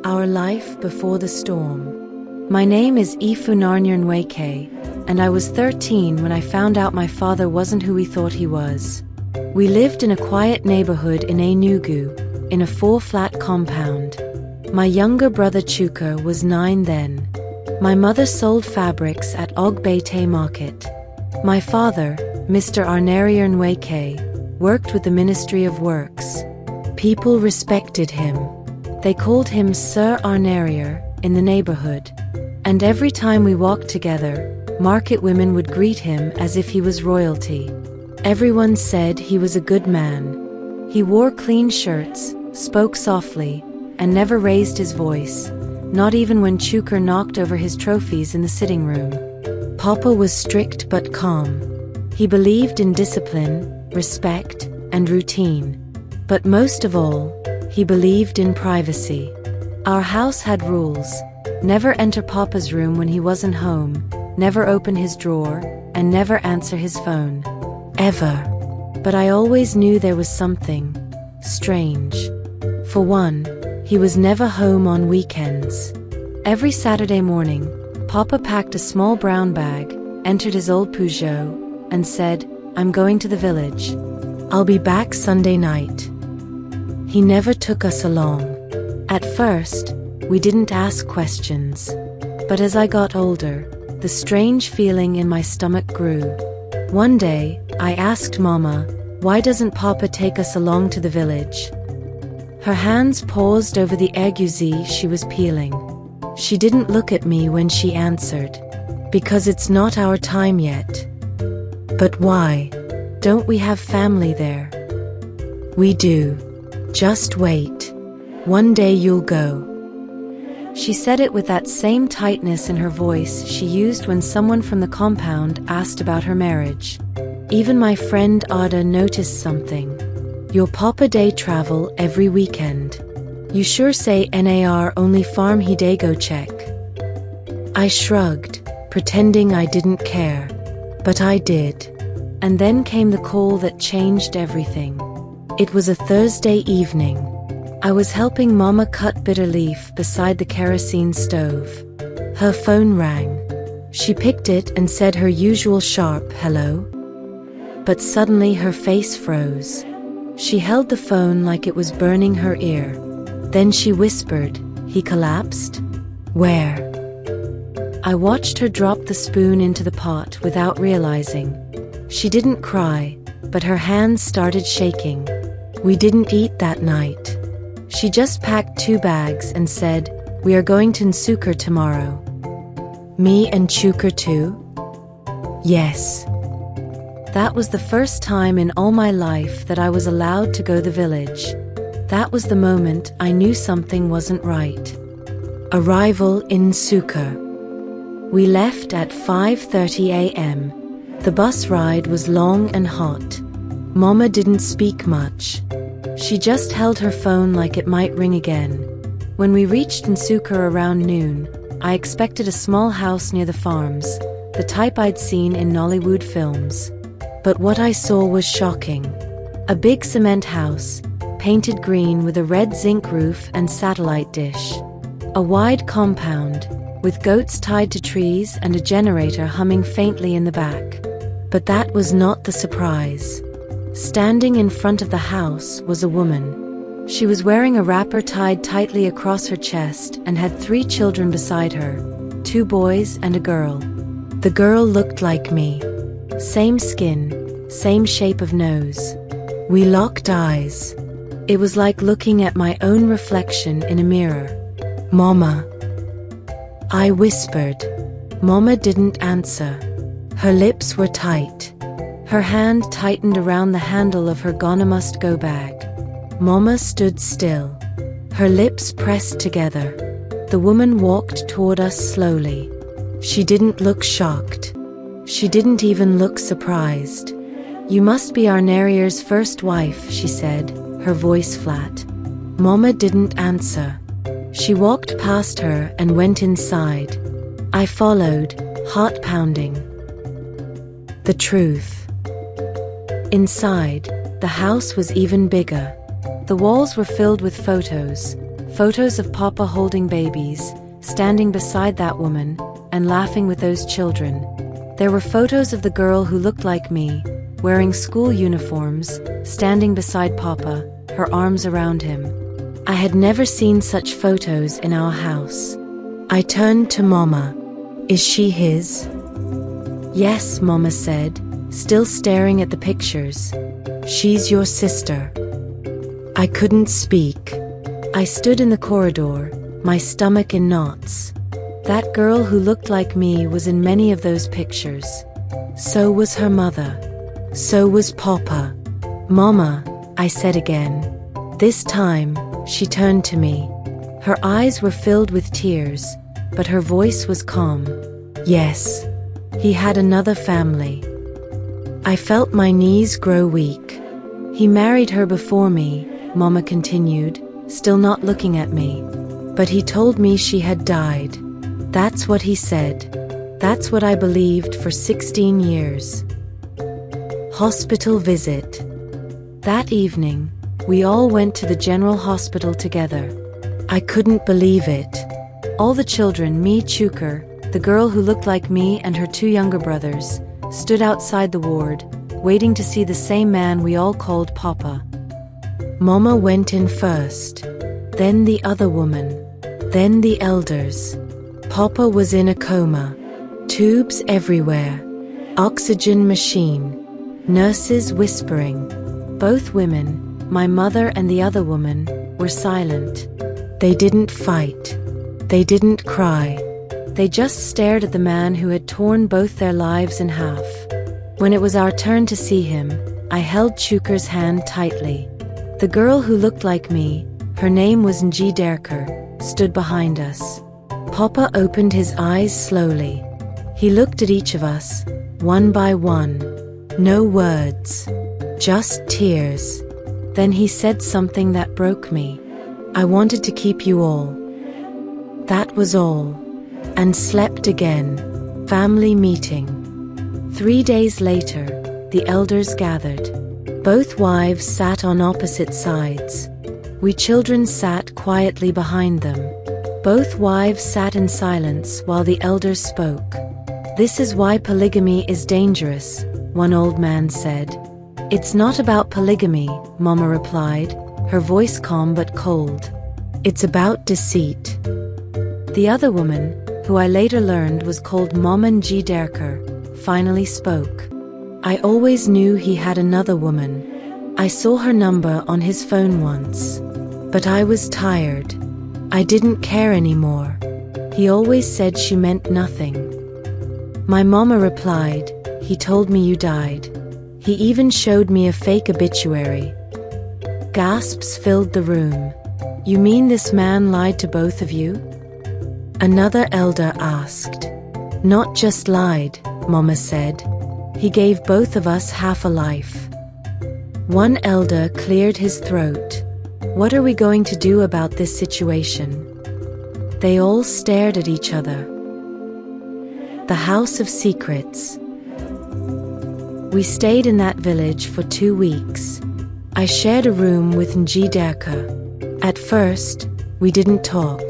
Our Life Before the Storm. My name is Ifunanya, and I was 13 when I found out my father wasn't who we thought he was. We lived in a quiet neighborhood in Enugu, in a 4-flat compound. My younger brother Suker was 9 then. My mother sold fabrics at Ogbete Market. My father, Mr. Arnarian worked with the Ministry of Works. People respected him. They called him Sir Arnarier in the neighborhood. And every time we walked together, market women would greet him as if he was royalty. Everyone said he was a good man. He wore clean shirts, spoke softly, and never raised his voice, not even when Suker knocked over his trophies in the sitting room. Papa was strict but calm. He believed in discipline, respect, and routine. But most of all, he believed in privacy. Our house had rules. Never enter Papa's room when he wasn't home, never open his drawer, and never answer his phone. Ever. But I always knew there was something strange. For one, he was never home on weekends. Every Saturday morning, Papa packed a small brown bag, entered his old Peugeot, and said, "I'm going to the village. I'll be back Sunday night." He never took us along. At first, we didn't ask questions. But as I got older, the strange feeling in my stomach grew. One day, I asked Mama, "Why doesn't Papa take us along to the village?" Her hands paused over the egusi she was peeling. She didn't look at me when she answered, "Because it's not our time yet." "But why? Don't we have family there?" "We do. Just wait. One day you'll go." She said it with that same tightness in her voice she used when someone from the compound asked about her marriage. Even my friend Ada noticed something. "Your Papa day travel every weekend. You sure say NAR only farm he day go check." I shrugged, pretending I didn't care. But I did. And then came the call that changed everything. It was a Thursday evening. I was helping Mama cut bitter leaf beside the kerosene stove. Her phone rang. She picked it and said her usual sharp hello. But suddenly her face froze. She held the phone like it was burning her ear. Then she whispered, "He collapsed?" "Where?" I watched her drop the spoon into the pot without realizing. She didn't cry, but her hands started shaking. We didn't eat that night. She just packed 2 bags and said, "We are going to Suker tomorrow." "Me and Suker too?" "Yes." That was the first time in all my life that I was allowed to go to the village. That was the moment I knew something wasn't right. Arrival in Suker. We left at 5:30 a.m. The bus ride was long and hot. Mama didn't speak much. She just held her phone like it might ring again. When we reached Suker around noon, I expected a small house near the farms, the type I'd seen in Nollywood films. But what I saw was shocking. A big cement house, painted green with a red zinc roof and satellite dish. A wide compound, with goats tied to trees and a generator humming faintly in the back. But that was not the surprise. Standing in front of the house was a woman. She was wearing a wrapper tied tightly across her chest and had 3 children beside her, 2 boys and a girl. The girl looked like me. Same skin, same shape of nose. We locked eyes. It was like looking at my own reflection in a mirror. "Mama." I whispered. Mama didn't answer. Her lips were tight. Her hand tightened around the handle of her Gonna Must Go bag. Mama stood still. Her lips pressed together. The woman walked toward us slowly. She didn't look shocked. She didn't even look surprised. "You must be Arnarier's first wife," she said, her voice flat. Mama didn't answer. She walked past her and went inside. I followed, heart pounding. The truth. Inside, the house was even bigger. The walls were filled with photos Photos of Papa holding babies, standing beside that woman, and laughing with those children. There were photos of the girl who looked like me, wearing school uniforms, standing beside Papa, her arms around him. I had never seen such photos in our house. I turned to Mama. Is she his? Yes, Mama said, still staring at the pictures. She's your sister. I couldn't speak. I stood in the corridor, my stomach in knots. That girl who looked like me was in many of those pictures. So was her mother. So was Papa. Mama, I said again. This time, she turned to me. Her eyes were filled with tears, but her voice was calm. Yes, he had another family. I felt my knees grow weak. He married her before me, Mama continued, still not looking at me. But he told me she had died. That's what he said. That's what I believed for 16 years. Hospital visit. That evening, we all went to the general hospital together. I couldn't believe it. All the children, me, Suker, the girl who looked like me and her two younger brothers, stood outside the ward, waiting to see the same man we all called Papa. Mama went in first, then the other woman, then the elders. Papa was in a coma. Tubes everywhere. Oxygen machine. Nurses whispering. Both women, my mother and the other woman, were silent. They didn't fight. They didn't cry. They just stared at the man who had torn both their lives in half. When it was our turn to see him, I held Suker's hand tightly. The girl who looked like me, her name was Ngiderker, stood behind us. Papa opened his eyes slowly. He looked at each of us, one by one. No words, just tears. Then he said something that broke me. I wanted to keep you all. That was all. And slept again. Family meeting. 3 days later, the elders gathered. Both wives sat on opposite sides. We children sat quietly behind them. Both wives sat in silence while the elders spoke. This is why polygamy is dangerous, one old man said. It's not about polygamy, Mama replied, her voice calm but cold. It's about deceit. The other woman, who I later learned was called Mama Ngiderker, finally spoke. I always knew he had another woman. I saw her number on his phone once. But I was tired. I didn't care anymore. He always said she meant nothing. My mama replied, he told me you died. He even showed me a fake obituary. Gasps filled the room. You mean this man lied to both of you? Another elder asked. Not just lied, Mama said. He gave both of us half a life. One elder cleared his throat. What are we going to do about this situation? They all stared at each other. The House of Secrets. We stayed in that village for 2 weeks. I shared a room with Ngiderka. At first, we didn't talk.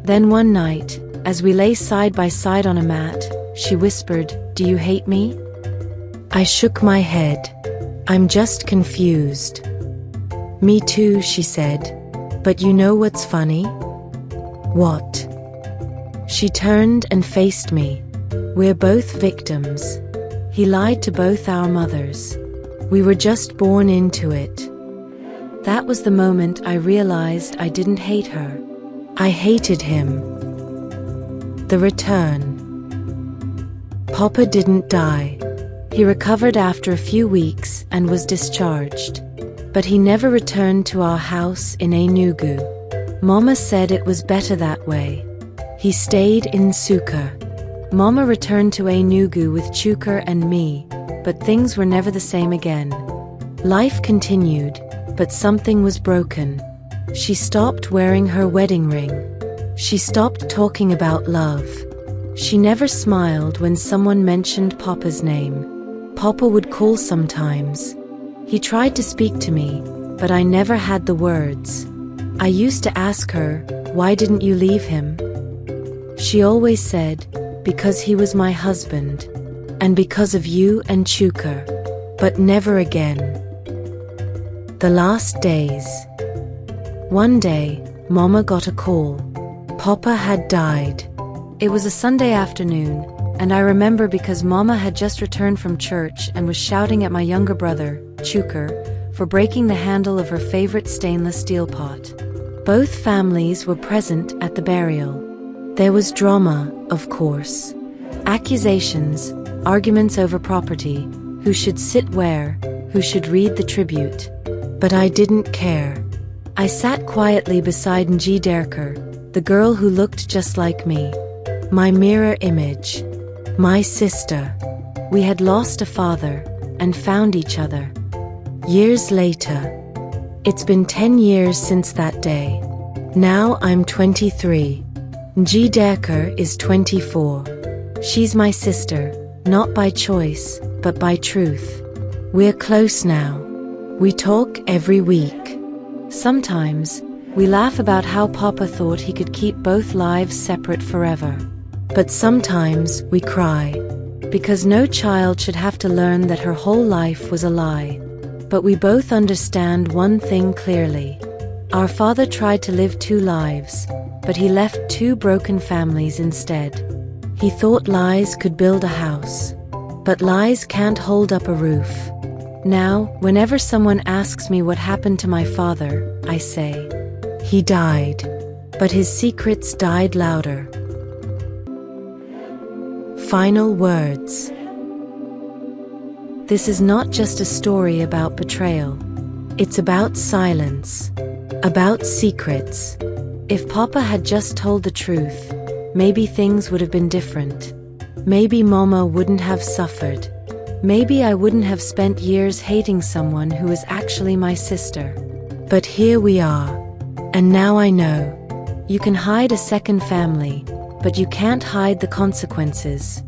Then one night, as we lay side by side on a mat, she whispered, "Do you hate me?" I shook my head. I'm just confused. Me too, she said. But you know what's funny? What? She turned and faced me. We're both victims. He lied to both our mothers. We were just born into it. That was the moment I realized I didn't hate her. I hated him. The return. Papa didn't die. He recovered after a few weeks and was discharged. But he never returned to our house in Enugu. Mama said it was better that way. He stayed in Suker. Mama returned to Enugu with Suker and me, but things were never the same again. Life continued, but something was broken. She stopped wearing her wedding ring. She stopped talking about love. She never smiled when someone mentioned Papa's name. Papa would call sometimes. He tried to speak to me, but I never had the words. I used to ask her, "Why didn't you leave him?" She always said, "Because he was my husband, and because of you and Suker, but never again." The last days. One day, Mama got a call. Papa had died. It was a Sunday afternoon, and I remember because Mama had just returned from church and was shouting at my younger brother, Suker, for breaking the handle of her favorite stainless steel pot. Both families were present at the burial. There was drama, of course. Accusations, arguments over property, who should sit where, who should read the tribute. But I didn't care. I sat quietly beside Nji Derker, the girl who looked just like me. My mirror image. My sister. We had lost a father, and found each other. Years later. It's been 10 years since that day. Now I'm 23. Nji Derker is 24. She's my sister, not by choice, but by truth. We're close now. We talk every week. Sometimes, we laugh about how Papa thought he could keep both lives separate forever. But sometimes we cry, because no child should have to learn that her whole life was a lie. But we both understand one thing clearly. Our father tried to live 2 lives, but he left 2 broken families instead. He thought lies could build a house, but lies can't hold up a roof. Now, whenever someone asks me what happened to my father, I say, he died, but his secrets died louder. Final words. This is not just a story about betrayal. It's about silence, about secrets. If Papa had just told the truth, maybe things would have been different. Maybe Mama wouldn't have suffered. Maybe I wouldn't have spent years hating someone who is actually my sister. But here we are. And now I know. You can hide a second family, but you can't hide the consequences.